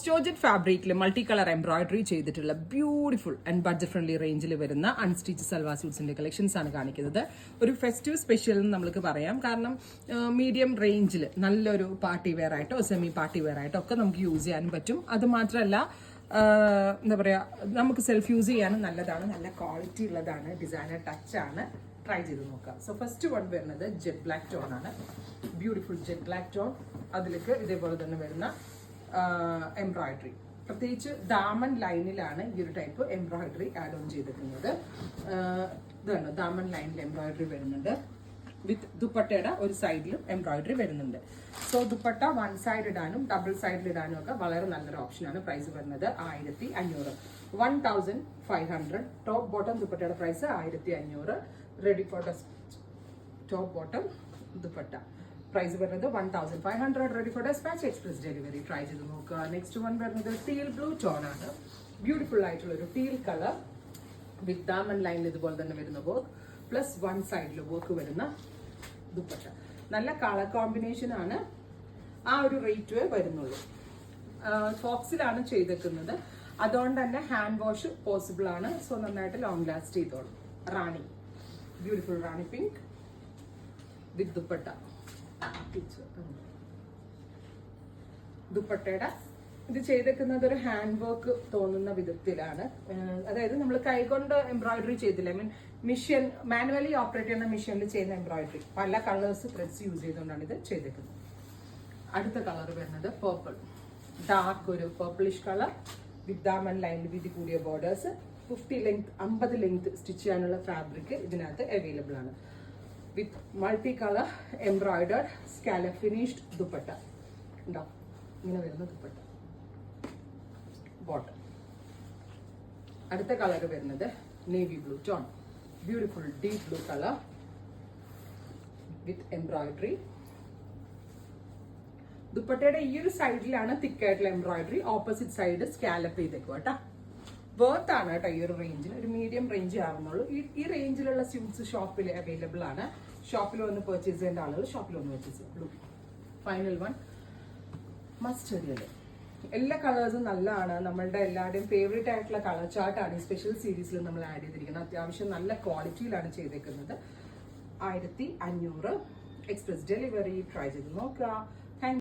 Georgette ഫാബ്രിക്കിൽ multi colour embroidery ചെയ്തിട്ടുള്ള beautiful and budget friendly റേഞ്ചിൽ വരുന്ന അൺസ്റ്റിച്ച് സൽവാർ സ്യൂട്ട്സിന്റെ കളക്ഷൻസ് ആണ് കാണിക്കുന്നത്. ഒരു ഫെസ്റ്റീവ് സ്പെഷ്യൽ എന്ന് നമുക്ക് പറയാം. കാരണം മീഡിയം റേഞ്ചിൽ നല്ലൊരു പാർട്ടി വെയർ ആയിട്ടോ സെമി പാർട്ടി വെയർ ആയിട്ടോ ഒക്കെ നമുക്ക് യൂസ് ചെയ്യാനും പറ്റും. അത് മാത്രമല്ല എന്താ പറയാ, നമുക്ക് സെൽഫ് യൂസ് ചെയ്യാനും നല്ലതാണ്. നല്ല ക്വാളിറ്റി ഉള്ളതാണ്, ഡിസൈനർ ടച്ച് ആണ്. ട്രൈ ചെയ്ത് നോക്കാം. സോ ഫസ്റ്റ് വൺ വരുന്നത് ജെറ്റ് ബ്ലാക്ക് ടോൺ ആണ്. Beautiful jet black tone. അതിലേക്ക് ഇതേപോലെ തന്നെ വരുന്ന എംബ്രോയിഡറി, പ്രത്യേകിച്ച് ദാമൻ ലൈനിലാണ് ഈ ഒരു ടൈപ്പ് എംബ്രോയിഡറി ആഡ് ഓൺ ചെയ്തിരിക്കുന്നത്. ഇതാണ് ദാമൻ ലൈനിൽ എംബ്രോയിഡറി വരുന്നുണ്ട്. വിത്ത് ദുപ്പട്ടയുടെ ഒരു സൈഡിലും എംബ്രോയിഡറി വരുന്നുണ്ട്. സോ ദുപ്പട്ട വൺ സൈഡ് ഇടാനും ഡബിൾ സൈഡിൽ ഇടാനും ഒക്കെ വളരെ നല്ലൊരു ഓപ്ഷനാണ്. പ്രൈസ് വരുന്നത് 1500, 1500. ടോപ്പ് ബോട്ടം ദുപ്പട്ടയുടെ price 1500. Ready for top bottom dupatta price വരുന്നത് 1500. Ready for dispatch, express delivery. Try ചെയ്ത് നോക്കുക. നെക്സ്റ്റ് വൺ വരുന്നത് ടീൽ ബ്ലൂ ടോൺ ആണ്. ബ്യൂട്ടിഫുൾ ആയിട്ടുള്ള ഒരു ടീൽ കളർ വിത്ത് ദാമൻ ലൈനിൽ ഇതുപോലെ തന്നെ വരുന്ന വർക്ക് പ്ലസ് വൺ സൈഡിൽ വർക്ക് വരുന്ന ദുപ്പട്ട. നല്ല കളർ കോമ്പിനേഷൻ ആണ്. ആ ഒരു റേറ്റ് വരുന്നുള്ളൂ. ഫോക്സിലാണ് ചെയ്തേക്കുന്നത്, അതുകൊണ്ട് തന്നെ ഹാൻഡ് വാഷ് പോസിബിൾ ആണ്. സോ നന്നായിട്ട് ലോങ് ലാസ്റ്റ് ചെയ്തോളും. Rani, beautiful Rani pink with dupatta. ദുപ്പട്ടയുടെ ഇത് ചെയ്തേക്കുന്നത് ഒരു ഹാൻഡ് വർക്ക് തോന്നുന്ന വിധത്തിലാണ്. അതായത് നമ്മൾ കൈകൊണ്ട് എംബ്രോയിഡറി ചെയ്തില്ല, മെഷീൻ മാനുവലി ഓപ്പറേറ്റ് ചെയ്യുന്ന മെഷീനിൽ ചെയ്യുന്ന എംബ്രോയിഡറി. പല കളേഴ്സ് ത്രെഡ്സ് യൂസ് ചെയ്തുകൊണ്ടാണ് ഇത് ചെയ്തേക്കുന്നത്. അടുത്ത കളർ വരുന്നത് പേർപ്പിൾ, ഡാർക്ക് ഒരു പേർപ്പിളിഷ് കളർ വിത്ത് ദാമൻ ലൈനിൽ വീതി കൂടിയ ബോർഡേഴ്സ്. 50 ലെങ്ത് സ്റ്റിച്ച് ചെയ്യാനുള്ള ഫാബ്രിക് ഇതിനകത്ത് അവൈലബിൾ ആണ്. With multi colour embroidered scallop finished dupatta ഉണ്ടാവും. ഇങ്ങനെ വരുന്ന ദുപ്പട്ട ബോട്ടം. അടുത്ത കളർ വരുന്നത് navy blue tone. Beautiful deep blue colour with embroidery. ദുപ്പട്ടയുടെ ഈ ഒരു സൈഡിലാണ് തിക്കായിട്ടുള്ള എംബ്രോയിഡറി, ഓപ്പോസിറ്റ് സൈഡ് സ്കാലപ്പ് ചെയ്തേക്കും കേട്ടോ. വർത്ത് ആണ് കേട്ടോ. ഈ ഒരു റേഞ്ചിൽ ഒരു മീഡിയം റേഞ്ച് ആവുന്നുള്ളൂ. ഈ റേഞ്ചിലുള്ള സ്യൂട്ട്സ് ഷോപ്പിൽ അവൈലബിൾ ആണ്. ഷോപ്പിൽ വന്ന് പർച്ചേസ് ചെയ്യേണ്ട ആളുകൾ ഷോപ്പിൽ വന്ന് പർച്ചേസ് ചെയ്യാം. Blue. Final one mustard yellow. എല്ലാ കളേഴ്സും നല്ലതാണ്. നമ്മളുടെ എല്ലാവരുടെയും ഫേവറേറ്റ് ആയിട്ടുള്ള കളർ ചാർട്ടാണ് ഈ സ്പെഷ്യൽ സീരീസിൽ നമ്മൾ ആഡ് ചെയ്തിരിക്കുന്നത്. അത്യാവശ്യം നല്ല ക്വാളിറ്റിയിലാണ് ചെയ്തേക്കുന്നത്. 1500. Express delivery. ട്രൈ ചെയ്ത് നോക്കുക.